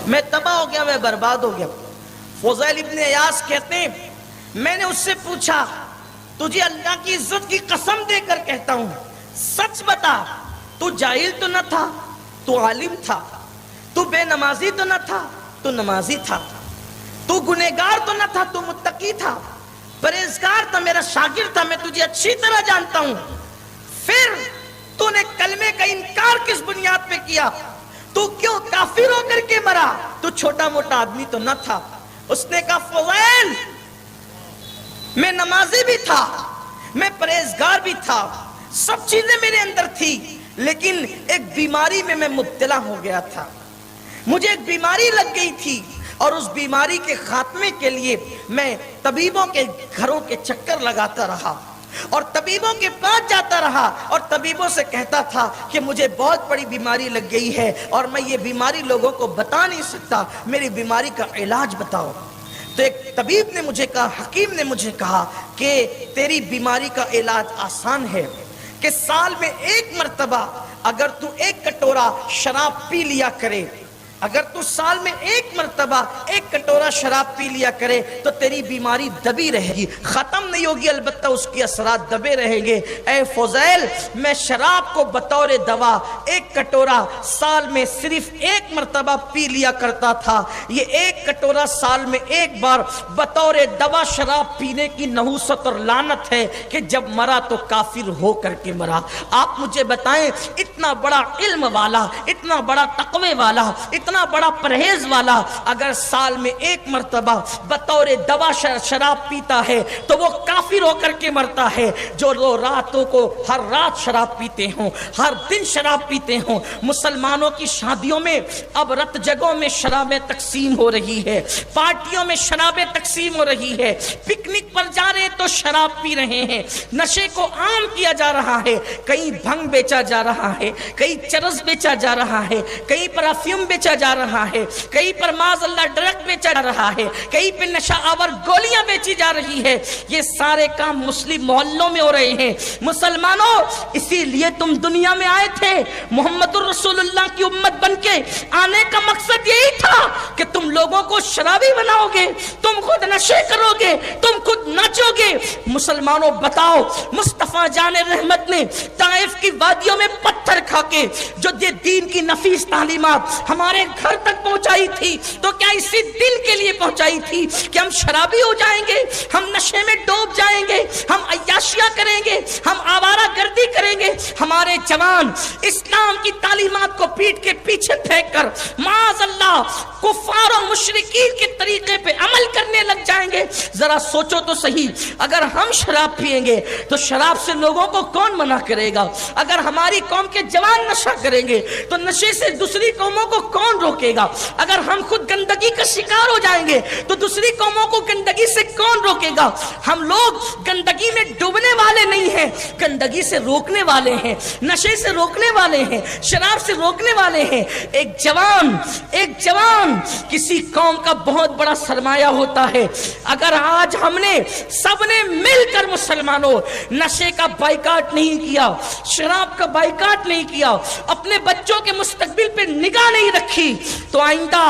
میں تباہ ہو گیا، میں برباد ہو گیا۔ فضیل ابن عیاض کہتے ہیں میں نے اس سے پوچھا تجھے اللہ کی عزت کی قسم دے کر کہتا ہوں سچ بتا، تو جاہل تو نہ تھا، تو عالم تھا، تو بے نمازی تو نہ تھا، تو نمازی تھا، تو گنہگار تو نہ تھا، تو متقی تھا، پرہیزگار تھا، میرا شاگرد تھا، میں تجھے اچھی طرح جانتا ہوں، پھر تو نے کلمے کا انکار کس بنیاد پہ کیا؟ تو کیوں کافر ہو کر کے مرا؟ تو چھوٹا موٹا آدمی تو نہ تھا۔ اس نے کہا فضیل میں نمازی بھی تھا، میں پرہیزگار بھی تھا، سب چیزیں میرے اندر تھی، لیکن ایک بیماری میں مبتلا ہو گیا تھا، مجھے ایک بیماری لگ گئی تھی، اور اس بیماری کے خاتمے کے لیے میں طبیبوں کے گھروں کے چکر لگاتا رہا، اور طبیبوں کے پاس جاتا رہا، اور طبیبوں سے کہتا تھا کہ مجھے بہت بڑی بیماری لگ گئی ہے اور میں یہ بیماری لوگوں کو بتا نہیں سکتا، میری بیماری کا علاج بتاؤ۔ تو ایک طبیب نے مجھے کہا، حکیم نے مجھے کہا کہ تیری بیماری کا علاج آسان ہے کہ سال میں ایک مرتبہ اگر تو ایک کٹورا شراب پی لیا کرے، اگر تو سال میں ایک مرتبہ ایک کٹورا شراب پی لیا کرے تو تیری بیماری دبی رہے گی، ختم نہیں ہوگی، البتہ اس کے اثرات دبے رہیں گے۔ اے فضیل میں شراب کو بطور دوا ایک کٹورا سال میں صرف ایک مرتبہ پی لیا کرتا تھا، یہ ایک کٹورا سال میں ایک بار بطور دوا شراب پینے کی نحوست اور لعنت ہے کہ جب مرا تو کافر ہو کر کے مرا۔ آپ مجھے بتائیں اتنا بڑا علم والا، اتنا بڑا تقوی والا، اتنا بڑا پرہیز والا اگر سال میں ایک مرتبہ بطور دوا شراب پیتا ہے تو وہ کافر ہو کر کے مرتا ہے۔ جو لوگ راتوں کو ہر رات شراب پیتے ہوں، ہر دن شراب پیتے ہوں، مسلمانوں کی شادیوں میں اب رت جگہوں میں شرابیں تقسیم ہو رہی ہے، پارٹیوں میں شرابیں تقسیم ہو رہی ہے، پکنک پر جا رہے تو شراب پی رہے ہیں، نشے کو عام کیا جا رہا ہے، کہیں بھنگ بیچا جا رہا ہے، کہیں چرس بیچا جا رہا ہے، کہیں پرفیوم بیچا جا رہا ہے، کہیں پر معاذ اللہ ڈرگ بیچا جا رہا ہے، کہیں پر نشہ آور گولیاں بیچی جا رہی ہے۔ یہ سارے کام مسلم محلوں میں ہو رہے ہیں۔ مسلمانوں اسی لیے تم دنیا میں آئے تھے، محمد الرسول اللہ کی امت بن کے آنے کا مقصد یہی تھا کہ تم لوگوں کو شرابی بناؤ گے، تم خود نشے کرو گے، تم خود ناچو گے۔ مسلمانوں بتاؤ مصطفیٰ جان رحمت نے طائف کی وادیوں میں پتھر کھا کے جو یہ دین کی نفیس تعلیمات ہمارے گھر تک پہنچائی تھی تو کیا اسی دل کے لیے پہنچائی تھی کہ ہم شرابی ہو جائیں گے، ہم نشے میں ڈوب جائیں گے، ہم عیاشیاں کریں گے، ہم آوارہ گردی کریں گے؟ ہمارے جوان اسلام کی تعلیمات کو پیٹ کے پیچھے پھینک کر معاذ اللہ کفار و مشرکین کے طریقے پہ عمل کرنے لگ جائیں گے۔ ذرا سوچو تو صحیح، اگر ہم شراب پیئیں گے تو شراب سے لوگوں کو کون منع کرے گا؟ اگر ہماری قوم کے جوان نشہ کریں گے تو نشے سے دوسری قوموں کو کون روکے گا؟ اگر ہم خود گندگی کا شکار ہو جائیں گے تو دوسری قوموں کو گندگی سے کون روکے گا؟ ہم لوگ گندگی میں ڈوبنے والے نہیں ہیں، گندگی سے روکنے والے ہیں، نشے سے روکنے والے ہیں، شراب سے روکنے والے ہیں۔ ایک جوان کسی قوم کا بہت بڑا سرمایہ ہوتا ہے۔ اگر آج ہم نے سب نے مل کر مسلمانوں نشے کا بائیکاٹ نہیں کیا، شراب کا بائیکاٹ نہیں کیا، اپنے بچوں کے مستقبل پہ نگاہ نہیں رکھی تو آئندہ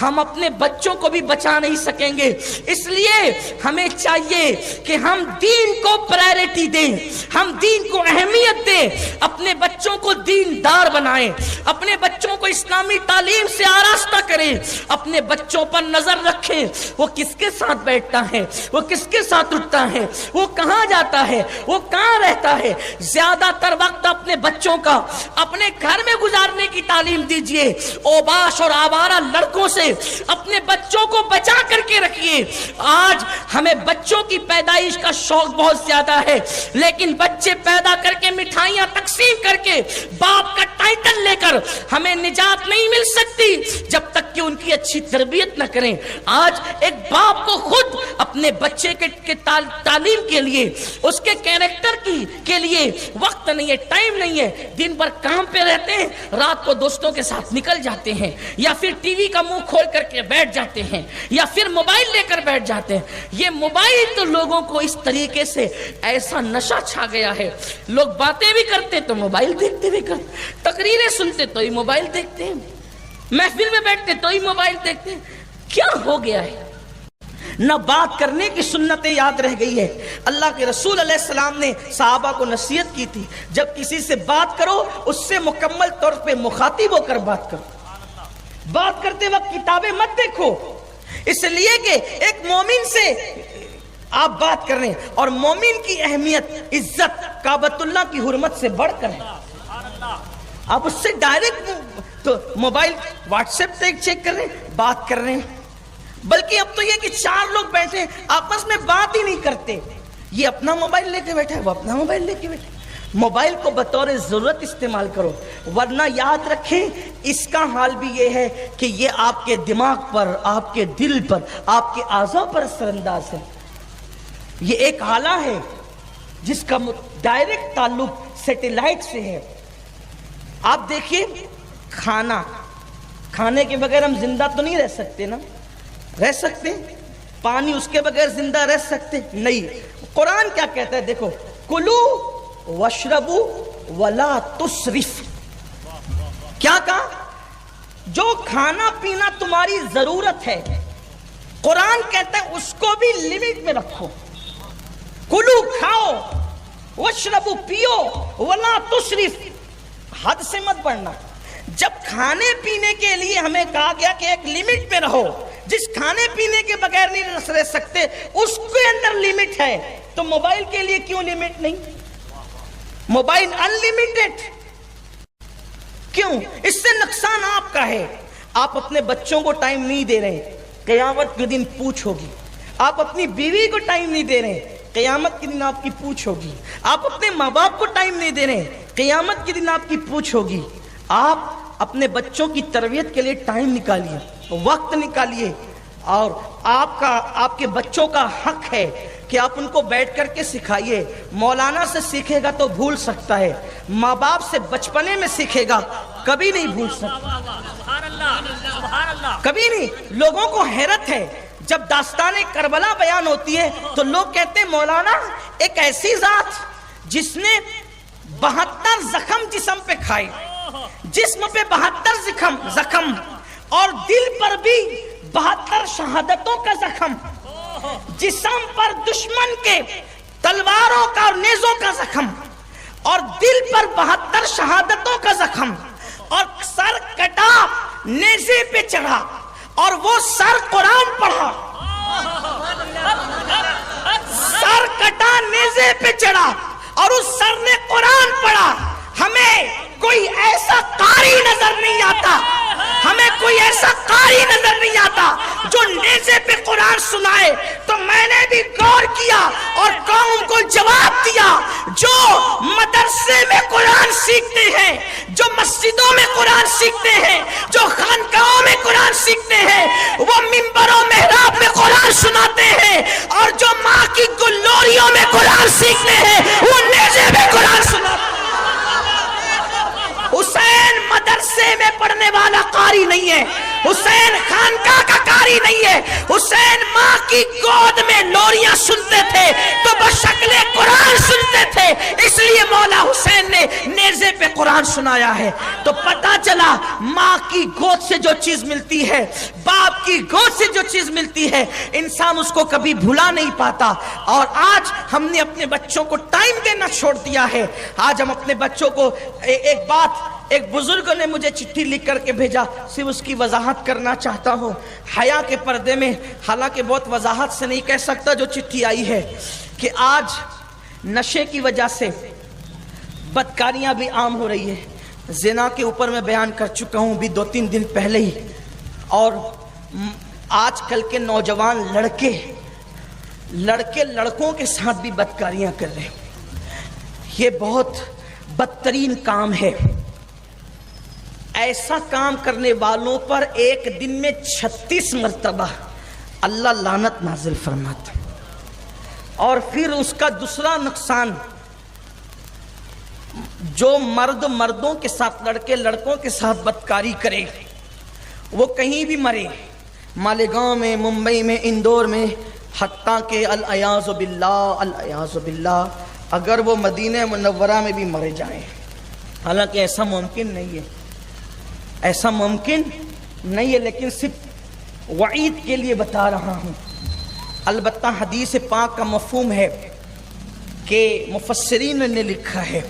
ہم اپنے بچوں کو بھی بچا نہیں سکیں گے۔ اس لیے ہمیں چاہیے کہ ہم دین کو پرائرٹی دیں، ہم دین کو اہمیت دیں، اپنے بچوں کو دیندار بنائیں، اپنے بچوں کو اسلامی تعلیم سے آراستہ کریں، اپنے بچوں پر نظر رکھیں، وہ کس کے ساتھ بیٹھتا ہے، وہ کس کے ساتھ اٹھتا ہے، وہ کہاں جاتا ہے، وہ کہاں رہتا ہے۔ زیادہ تر وقت اپنے بچوں کا اپنے گھر میں گزارنے کی تعلیم دیجئے، اوباش اور آوارہ لڑکوں سے اپنے بچوں کو بچا کر کے رکھیے۔ آج ہمیں بچوں کی پیدائش کا شوق بہت زیادہ ہے، لیکن بچے پیدا کر کے مٹھائیاں تقسیم کر کے باپ کا ٹائٹل لے کر ہمیں نجات نہیں مل سکتی جب تک کہ ان کی اچھی تربیت نہ کریں۔ آج ایک باپ کو خود اپنے بچے کے تعلیم کے لیے، اس کے کیریکٹر کے لیے وقت نہیں ہے، ٹائم نہیں ہے، دن بھر کام پہ رہتے ہیں، رات کو دوستوں کے ساتھ نکل جاتے ہیں، یا پھر ٹی وی کا منہ کھول کر کے بیٹھ جاتے ہیں، یا پھر موبائل لے کر بیٹھ جاتے ہیں۔ یہ موبائل تو لوگوں کو اس طریقے سے ایسا نشہ چھا گیا ہے، لوگ باتیں بھی کرتے تو موبائل دیکھتے بھی کرتے، تقریریں سنتے تو یہ موبائل دیکھتے ہیں۔ محفل میں بیٹھتے تو ہی موبائل دیکھتے. کیا ہو گیا ہے؟ نہ بات کرنے کی سنتیں یاد رہ گئی ہے. اللہ کے رسول علیہ السلام نے صحابہ کو نصیحت کی تھی, جب کسی سے بات کرو اس سے مکمل طور پہ مخاطب ہو کر بات کرو. بات کرتے وقت کتابیں مت دیکھو, اس لیے کہ ایک مومن سے آپ بات کر رہے ہیں, اور مومن کی اہمیت عزت کعبۃ اللہ کی حرمت سے بڑھ کر ہے. آپ اس سے ڈائریکٹ تو موبائل واٹس ایپ سے چیک کر رہے ہیں, بات کر رہے ہیں. بلکہ اب تو یہ کہ 4 لوگ بیٹھے ہیں آپس میں بات ہی نہیں کرتے, یہ اپنا موبائل لے کے بیٹھا ہے, وہ اپنا موبائل لے کے بیٹھا ہے. موبائل کو بطور ضرورت استعمال کرو, ورنہ یاد رکھیں اس کا حال بھی یہ ہے کہ یہ آپ کے دماغ پر, آپ کے دل پر, آپ کے اعضاء پر اثر انداز ہے. یہ ایک آلہ ہے جس کا ڈائریکٹ تعلق سیٹلائٹ سے ہے. آپ دیکھیے کھانے کے بغیر ہم زندہ تو نہیں رہ سکتے نا, رہ سکتے؟ پانی اس کے بغیر زندہ رہ سکتے نہیں. قرآن کیا کہتا ہے دیکھو, کلو واشربو ولا تسرف. کیا کہا؟ جو کھانا پینا تمہاری ضرورت ہے, قرآن کہتا ہے اس کو بھی لمٹ میں رکھو. کلو کھاؤ, واشربو پیو, ولا تسرف حد سے مت بڑھنا. جب کھانے پینے کے لیے ہمیں کہا گیا کہ ایک لمٹ میں رہو, جس کھانے پینے کے بغیر نہیں رہ سکتے اس کے اندر لمٹ ہے, تو موبائل کے لیے کیوں لمٹ نہیں؟ موبائل انلمیٹڈ کیوں؟ اس سے نقصان آپ کا ہے. آپ اپنے بچوں کو ٹائم نہیں دے رہے, قیامت کے دن پوچھ ہوگی. آپ اپنی بیوی کو ٹائم نہیں دے رہے, قیامت کے دن آپ کی پوچھ ہوگی. آپ اپنے ماں باپ کو ٹائم نہیں دے رہے, قیامت کے دن آپ کی پوچھ ہوگی. آپ اپنے بچوں کی تربیت کے لیے ٹائم نکالیے, وقت نکالیے, اور آپ کے بچوں کا حق ہے کہ آپ ان کو بیٹھ کر کے سکھائیے. مولانا سے سیکھے گا تو بھول سکتا ہے, ماں باپ سے بچپنے میں سیکھے گا کبھی نہیں بھول سکتا, کبھی نہیں. لوگوں کو حیرت ہے جب داستان کربلا بیان ہوتی ہے تو لوگ کہتے ہیں مولانا ایک ایسی ذات جس نے 72 زخم جسم پہ کھائے, جسم پہ 72 زخم, اور دل پر بھی 72 شہادتوں کا زخم, جسم پر دشمن کے تلواروں کا اور نیزوں کا زخم, اور دل پر 72 شہادتوں کا زخم, اور سر کٹا نیزے پہ چڑھا, اور وہ سر قرآن پڑھا. سر کٹا نیزے پہ چڑھا اور اس سر نے قرآن پڑھا. ہمیں کوئی ایسا قاری نظر نہیں آتا, ہمیں کوئی ایسا قاری نظر نہیں آتا جو نیزے پہ قرآن سنائے. تو میں نے بھی غور کیا اور قوم کو جواب دیا, جو مدرسے میں قرآن سیکھتے ہیں, جو مسجدوں میں قرآن سیکھتے ہیں, جو خانقاہوں میں قرآن سیکھتے ہیں, وہ منبر و محراب میں قرآن سناتے ہیں, اور جو ماں کی گلوریوں میں قرآن سیکھتے ہیں وہ نیزے پہ قرآن سناتے ہیں. حسین مدرسے میں پڑھنے والا قاری نہیں ہے, حسین خانقاہ کا قاری نہیں ہے. حسین ماں کی گود میں لوریاں سنتے تھے تو بشکل قرآن سنتے تھے, اس لیے مولا حسین نے نیزے پہ قرآن سنایا ہے. تو پتہ چلا ماں کی گود سے جو چیز ملتی ہے, باپ کی گود سے جو چیز ملتی ہے, انسان اس کو کبھی بھلا نہیں پاتا. اور آج ہم نے اپنے بچوں کو ٹائم دینا چھوڑ دیا ہے. آج ہم اپنے بچوں کو ایک بات, ایک بزرگ نے مجھے چٹھی لکھ کر کے بھیجا, صرف اس کی وضاحت کرنا چاہتا ہوں حیا کے پردے میں, حالانکہ بہت وضاحت سے نہیں کہہ سکتا جو چٹھی آئی ہے, کہ آج نشے کی وجہ سے بدکاریاں بھی عام ہو رہی ہے. زنا کے اوپر میں بیان کر چکا ہوں بھی 2-3 دن پہلے ہی, اور آج کل کے نوجوان لڑکے لڑکوں کے ساتھ بھی بدکاریاں کر رہے ہیں. یہ بہت بدترین کام ہے. ایسا کام کرنے والوں پر ایک دن میں 36 مرتبہ اللہ لعنت نازل فرماتا. اور پھر اس کا دوسرا نقصان, جو مرد مردوں کے ساتھ, لڑکے لڑکوں کے ساتھ بدکاری کرے وہ کہیں بھی مرے, مالیگاؤں میں, ممبئی میں, اندور میں, حتیٰ کہ الیاذ باللہ اگر وہ مدینہ منورہ میں بھی مرے جائیں. حالانکہ ایسا ممکن نہیں ہے, ایسا ممکن نہیں ہے، لیکن صرف وعید کے لیے بتا رہا ہوں۔ البتہ حدیث پاک کا مفہوم ہے کہ مفسرین نے لکھا ہے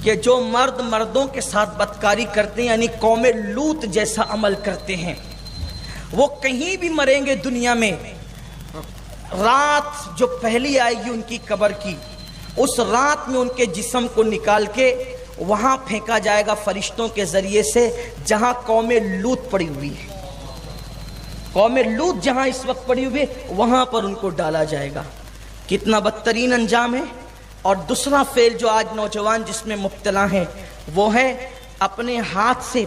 کہ جو مرد مردوں کے ساتھ بدکاری کرتے ہیں، یعنی قوم لوط جیسا عمل کرتے ہیں، وہ کہیں بھی مریں گے دنیا میں، رات جو پہلی آئے گی ان کی قبر کی، اس رات میں ان کے جسم کو نکال کے وہاں پھینکا جائے گا فرشتوں کے ذریعے سے جہاں قوم لوط پڑی ہوئی ہے۔ قوم لوط جہاں اس وقت پڑی ہوئی ہے وہاں پر ان کو ڈالا جائے گا۔ کتنا بدترین انجام ہے۔ اور دوسرا فعل جو آج نوجوان جس میں مبتلا ہیں وہ ہے اپنے ہاتھ سے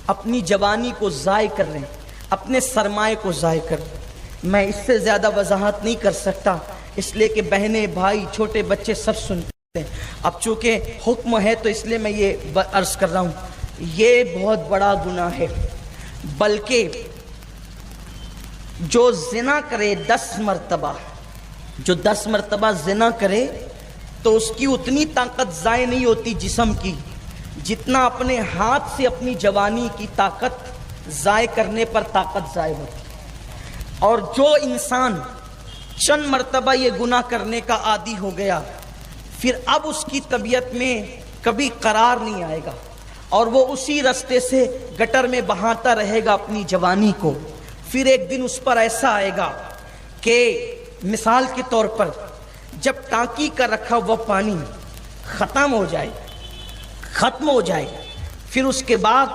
اپنی جوانی کو ضائع کر رہے ہیں، اپنے سرمائے کو ضائع کر رہے ہیں۔ میں اس سے زیادہ وضاحت نہیں کر سکتا، اس لیے کہ بہنیں بھائی چھوٹے بچے سب سنتے ہیں۔ اب چونکہ حکم ہے تو اس لیے میں یہ عرض کر رہا ہوں، یہ بہت بڑا گناہ ہے۔ بلکہ جو زنا کرے 10 مرتبہ، جو 10 مرتبہ زنا کرے تو اس کی اتنی طاقت ضائع نہیں ہوتی جسم کی جتنا اپنے ہاتھ سے اپنی جوانی کی طاقت ضائع کرنے پر طاقت ضائع ہوتی۔ اور جو انسان چند مرتبہ یہ گناہ کرنے کا عادی ہو گیا، پھر اب اس کی طبیعت میں کبھی قرار نہیں آئے گا اور وہ اسی رستے سے گٹر میں بہاتا رہے گا اپنی جوانی کو۔ پھر ایک دن اس پر ایسا آئے گا کہ مثال کے طور پر جب ٹانکی کا رکھا ہوا پانی ختم ہو جائے پھر اس کے بعد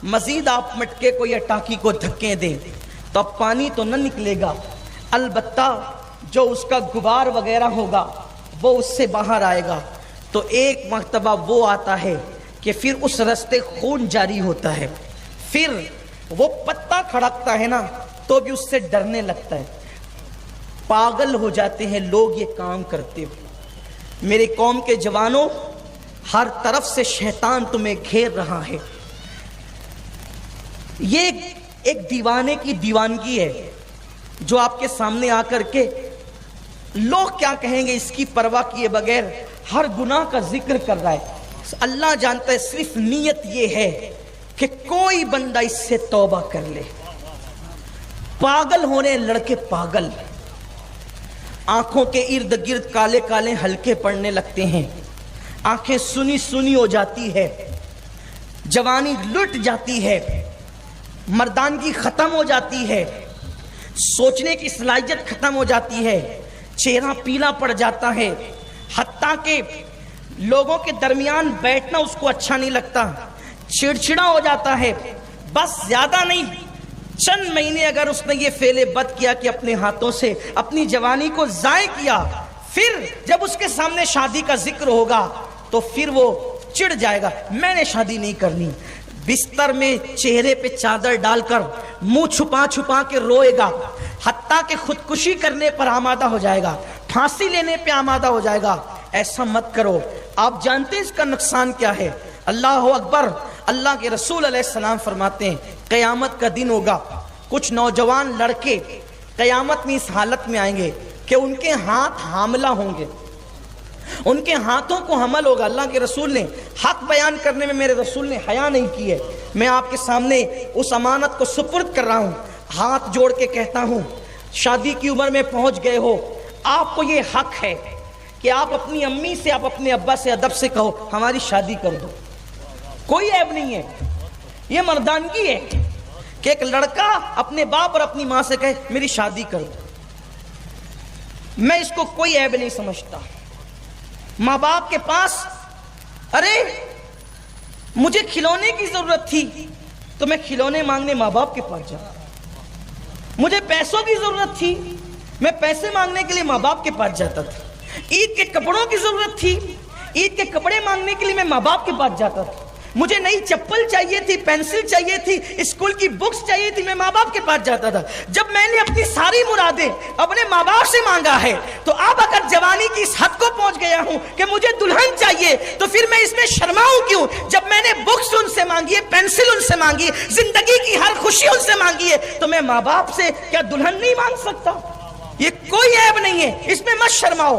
مزید آپ مٹکے کو یا ٹانکی کو دھکے دیں تو اب پانی تو نہ نکلے گا، البتہ جو اس کا غبار وغیرہ ہوگا وہ اس سے باہر آئے گا۔ تو ایک مرتبہ وہ آتا ہے کہ پھر اس رستے خون جاری ہوتا ہے، پھر وہ پتا کھڑکتا ہے نا تو بھی اس سے ڈرنے لگتا ہے۔ پاگل ہو جاتے ہیں لوگ یہ کام کرتے ہو۔ میری قوم کے جوانوں، ہر طرف سے شیطان تمہیں گھیر رہا ہے۔ یہ ایک دیوانے کی دیوانگی ہے جو آپ کے سامنے آ کر کے لوگ کیا کہیں گے اس کی پرواہ کیے بغیر ہر گناہ کا ذکر کر رہا ہے۔ اللہ جانتا ہے صرف نیت یہ ہے کہ کوئی بندہ اس سے توبہ کر لے۔ پاگل ہونے لڑکے پاگل، آنکھوں کے ارد گرد کالے کالے ہلکے پڑنے لگتے ہیں، آنکھیں سنی سنی ہو جاتی ہے، جوانی لٹ جاتی ہے، مردانگی ختم ہو جاتی ہے، سوچنے کی صلاحیت ختم ہو جاتی ہے، چہرہ پیلا پڑ جاتا ہے، حتیٰ کہ لوگوں کے درمیان بیٹھنا اس کو اچھا نہیں لگتا، چڑچڑا ہو جاتا ہے۔ بس زیادہ نہیں، چند مہینے اگر اس نے یہ فعل بد کیا کہ اپنے ہاتھوں سے اپنی جوانی کو ضائع کیا، پھر جب اس کے سامنے شادی کا ذکر ہوگا تو پھر وہ چڑ جائے گا، میں نے شادی نہیں کرنی۔ بستر میں چہرے پہ چادر ڈال کر منہ چھپا چھپا کے روئے گا، حتیٰ کہ خودکشی کرنے پر آمادہ ہو جائے گا، پھانسی لینے پہ آمادہ ہو جائے گا۔ ایسا مت کرو۔ آپ جانتے ہیں اس کا نقصان کیا ہے؟ اللہ اکبر۔ اللہ کے رسول علیہ السلام فرماتے ہیں قیامت کا دن ہوگا، کچھ نوجوان لڑکے قیامت میں اس حالت میں آئیں گے کہ ان کے ہاتھ حاملہ ہوں گے، ان کے ہاتھوں کو حمل ہوگا۔ اللہ کے رسول نے حق بیان کرنے میں میرے رسول نے حیا نہیں کی ہے۔ میں آپ کے سامنے اس امانت کو سپرد کر رہا ہوں، ہاتھ جوڑ کے کہتا ہوں، شادی کی عمر میں پہنچ گئے ہو، آپ کو یہ حق ہے کہ آپ اپنی امی سے، آپ اپنے ابا سے ادب سے کہو ہماری شادی کر دو، کوئی عیب نہیں ہے۔ یہ مردانگی ہے کہ ایک لڑکا اپنے باپ اور اپنی ماں سے کہے میری شادی کر دو، میں اس کو کوئی عیب نہیں سمجھتا۔ ماں باپ کے پاس، ارے مجھے کھلونے کی ضرورت تھی تو میں کھلونے مانگنے ماں باپ کے پاس جاتا، مجھے پیسوں کی ضرورت تھی میں پیسے مانگنے کے لیے ماں باپ کے پاس جاتا تھا، عید کے کپڑوں کی ضرورت تھی عید کے کپڑے مانگنے کے لیے میں ماں باپ کے پاس جاتا تھا، مجھے نئی چپل چاہیے تھی، پینسل چاہیے تھی، اسکول کی بکس چاہیے تھی، میں ماں باپ کے پاس جاتا تھا۔ جب میں نے اپنی ساری مرادیں اپنے ماں باپ سے مانگا ہے تو اب اگر جوانی کی اس حد کو پہنچ گیا ہوں کہ مجھے دلہن چاہیے تو پھر میں اس میں شرماؤں کیوں؟ جب میں نے بکس ان سے مانگی ہے، پینسل ان سے مانگی ہے، زندگی کی ہر خوشی ان سے مانگی ہے، تو میں ماں باپ سے کیا دلہن نہیں مانگ سکتا؟ یہ کوئی عیب نہیں ہے، اس میں مت شرماؤ۔